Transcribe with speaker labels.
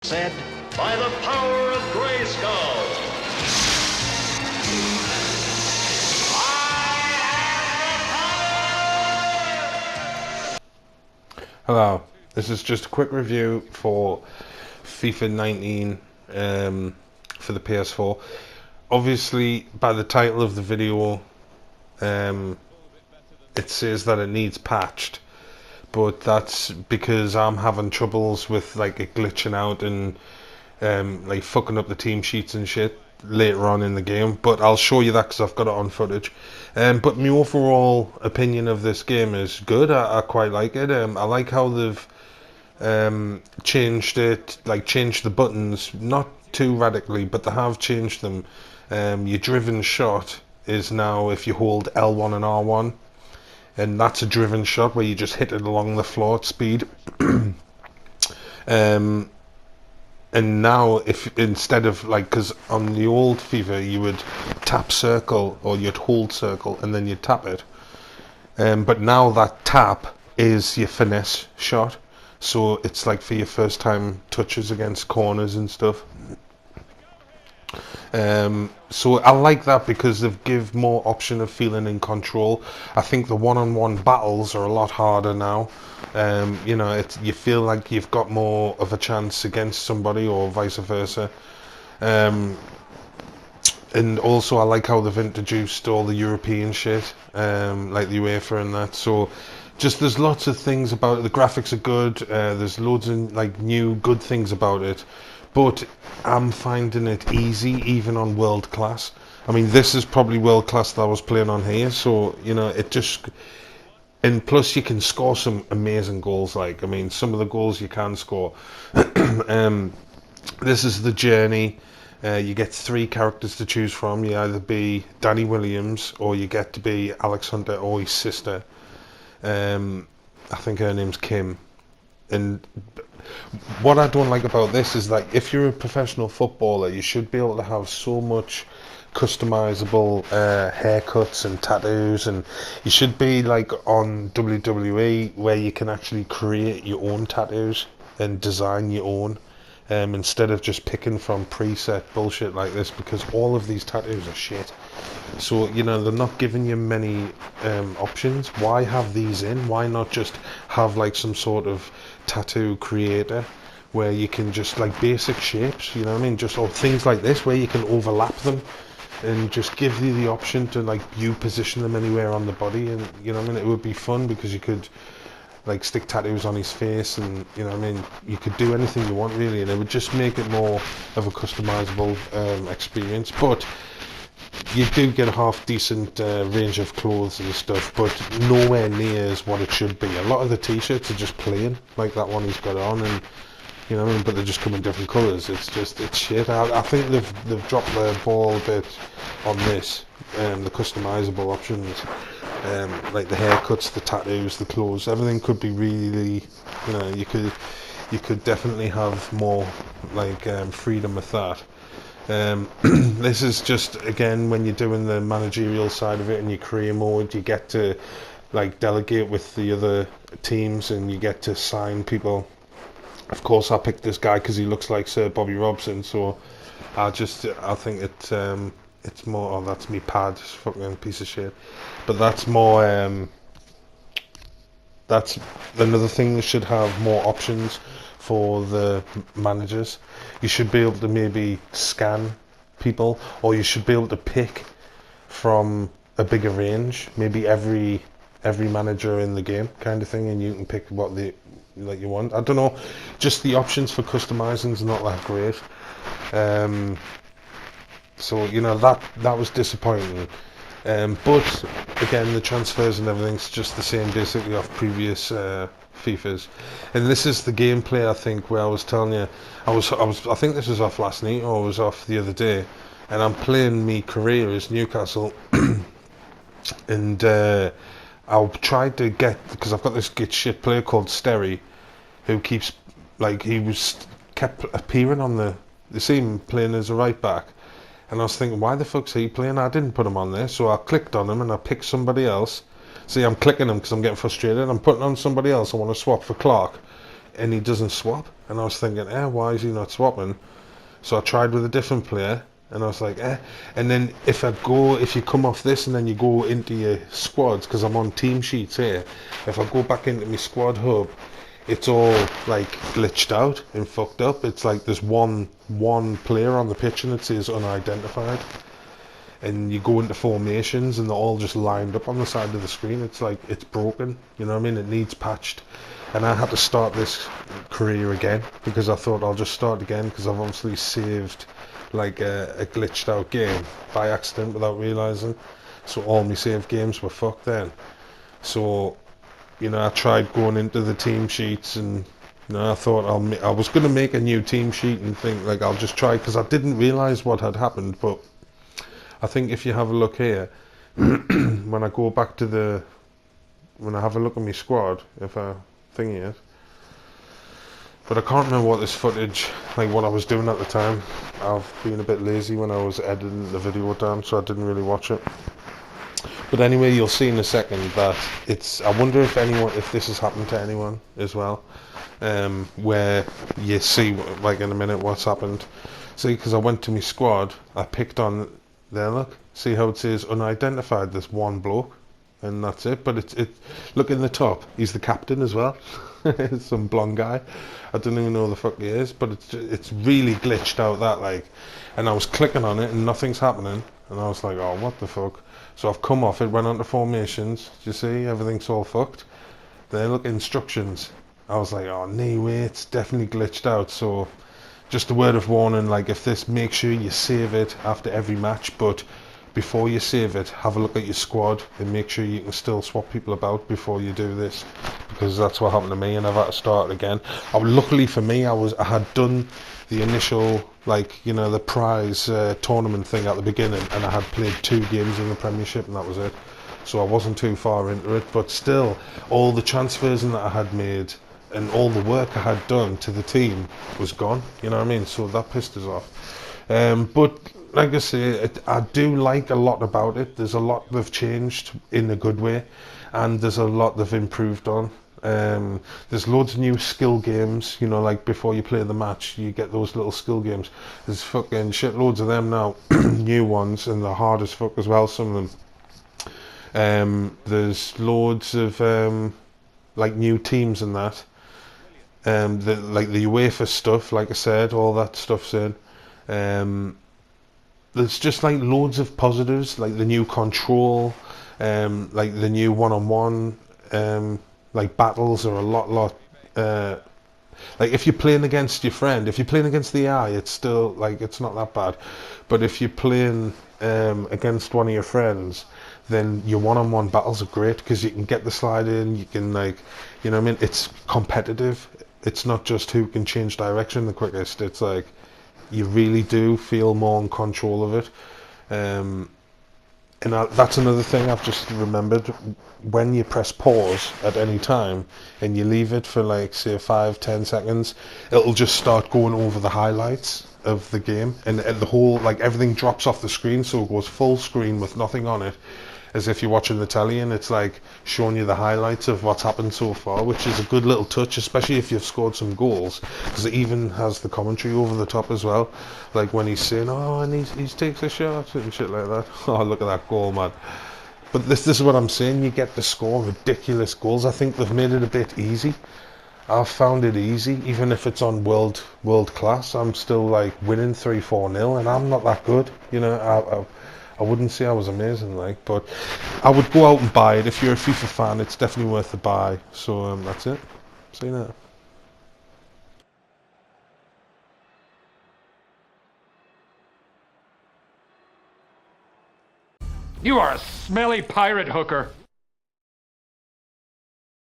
Speaker 1: Said by the power of Grayskull.
Speaker 2: Hello, this is just a quick review for FIFA 19 for the PS4. Obviously, by the title of the video, it says that it needs patched, but that's because I'm having troubles with like it glitching out and like fucking up the team sheets and shit later on in the game. But I'll show you that because I've got it on footage. But my overall opinion of this game is good. I quite like it. I like how they've changed it, like changed the buttons, not too radically, but they have changed them. Your driven shot is now if you hold L1 and R1, and that's a driven shot where you just hit it along the floor at speed. And now, if instead of like, because on the old FIFA you would tap circle or you'd hold circle and then you'd tap it, but now that tap is your finesse shot, so it's like for your first time touches against corners and stuff. So I like that because they've give more option of feeling in control. I think the one-on-one battles are a lot harder now. You know, you feel like you've got more of a chance against somebody or vice versa. And also I like how they've introduced all the European shit, like the UEFA and that. So just there's lots of things about it. The graphics are good. There's loads of like new good things about it. But I'm finding it easy even on world class. I mean, this is probably world class that I was playing on here, so you know it just, and plus you can score some amazing goals. Like, I mean, some of the goals you can score. This is the journey. You get 3 characters to choose from. You either be Danny Williams or you get to be Alex Hunter or his sister. I think her name's Kim. And what I don't like about this is like, if you're a professional footballer, you should be able to have so much customizable haircuts and tattoos, and you should be like on WWE where you can actually create your own tattoos and design your own, instead of just picking from preset bullshit like this, because all of these tattoos are shit. So, you know, they're not giving you many options. Why have these in? Why not just have like some sort of tattoo creator where you can just like basic shapes, you know what I mean? Just or things like this where you can overlap them and just give you the option to like you position them anywhere on the body, and you know what I mean? It would be fun because you could like stick tattoos on his face, and you know what I mean, you could do anything you want really, and it would just make it more of a customizable experience. But you do get a half decent range of clothes and stuff, but nowhere near as what it should be. A lot of the t-shirts are just plain, like that one he's got on, and you know what I mean, but they just come in different colours. It's shit. I think they've dropped their ball a bit on this, the customisable options, like the haircuts, the tattoos, the clothes, everything could be really, you know, you could definitely have more like freedom with that. This is just, again, when you're doing the managerial side of it in your career mode, you get to like delegate with the other teams and you get to sign people. Of course, I picked this guy because he looks like Sir Bobby Robson, so I think it's more. Oh, that's me pad, fucking piece of shit. But that's more. That's another thing. They should have more options for the managers. You should be able to maybe scan people, or you should be able to pick from a bigger range. Maybe every manager in the game, kind of thing, and you can pick what like you want. I don't know. Just the options for customizing is not that great. So you know that was disappointing. But again, the transfers and everything's just the same basically off previous FIFAs. And this is the gameplay, I think, where I was telling you, I think this was off last night or it was off the other day, and I'm playing me career as Newcastle, and I'll try to get, because I've got this git shit player called Sterry, who keeps, like, kept appearing on the scene playing as a right back. And I was thinking, why the fuck's he playing? I didn't put him on there. So I clicked on him and I picked somebody else. See, I'm clicking him because I'm getting frustrated. I'm putting on somebody else. I want to swap for Clark. And he doesn't swap. and I was thinking, why is he not swapping? So I tried with a different player, and I was like, and then if you come off this and then you go into your squads, because I'm on team sheets here, if I go back into my squad hub, it's all like glitched out and fucked up. It's like there's one player on the pitch and it says unidentified, and you go into formations and they're all just lined up on the side of the screen. It's like it's broken, you know what I mean? It needs patched. And I had to start this career again because I thought I'll just start again, because I've obviously saved like a glitched out game by accident without realizing, so all my saved games were fucked then. So I tried going into the team sheets, and I thought I was going to make a new team sheet and think like I'll just try, because I didn't realize what had happened. But I think if you have a look here, when I go back to when I have a look at my squad, if I thingy it, but I can't remember what this footage, like what I was doing at the time. I've been a bit lazy when I was editing the video down, so I didn't really watch it. But anyway, you'll see in a second that I wonder if this has happened to anyone as well, where you see, like in a minute, what's happened. See, because I went to my squad, I picked on there. Look, see how it says unidentified. There's one bloke, and that's it. But look in the top. He's the captain as well. Some blonde guy. I don't even know who the fuck he is, but it's really glitched out that like. And I was clicking on it and nothing's happening, and I was like, oh, what the fuck. So I've come off it, went on to formations. Do you see? Everything's all fucked. Then look, instructions. I was like, oh, no way, it's definitely glitched out. So just a word of warning, like if this, make sure you save it after every match, but before you save it, have a look at your squad and make sure you can still swap people about before you do this, because that's what happened to me and I've had to start again. Luckily for me, I had done the initial, like, the prize tournament thing at the beginning, and I had played 2 games in the Premiership and that was it. So I wasn't too far into it, but still, all the transfers that I had made and all the work I had done to the team was gone, you know what I mean? So that pissed us off. But like I say, I do like a lot about it. There's a lot they've changed in a good way, and there's a lot they've improved on. There's loads of new skill games, like before you play the match, you get those little skill games. There's fucking shitloads of them now, new ones, and they're hard as fuck as well, some of them. There's loads of like new teams and that. Like the UEFA stuff, like I said, all that stuff's in. There's just like loads of positives, like the new control, like the new one-on-one, like battles are a lot. Like if you're playing against your friend, if you're playing against the AI, it's still like it's not that bad. But if you're playing against one of your friends, then your one-on-one battles are great because you can get the slide in. You can like, you know what I mean? It's competitive. It's not just who can change direction the quickest. It's like you really do feel more in control of it. And that's another thing I've just remembered. When you press pause at any time and you leave it for like say 5-10 seconds, it'll just start going over the highlights of the game, and the whole, like, everything drops off the screen, so it goes full screen with nothing on it, as if you're watching the telly, and it's like showing you the highlights of what's happened so far, which is a good little touch, especially if you've scored some goals, because it even has the commentary over the top as well, like when he's saying, oh, and he takes a shot and shit like that. Oh, look at that goal, man. But this is what I'm saying, you get to score ridiculous goals. I think they've made it a bit easy. I've found it easy, even if it's on world class. I'm still like winning 3-4-0, and I'm not that good, you know. I wouldn't say I was amazing, like, but I would go out and buy it. If you're a FIFA fan, it's definitely worth the buy. So that's it. See you later.
Speaker 1: You are a smelly pirate hooker.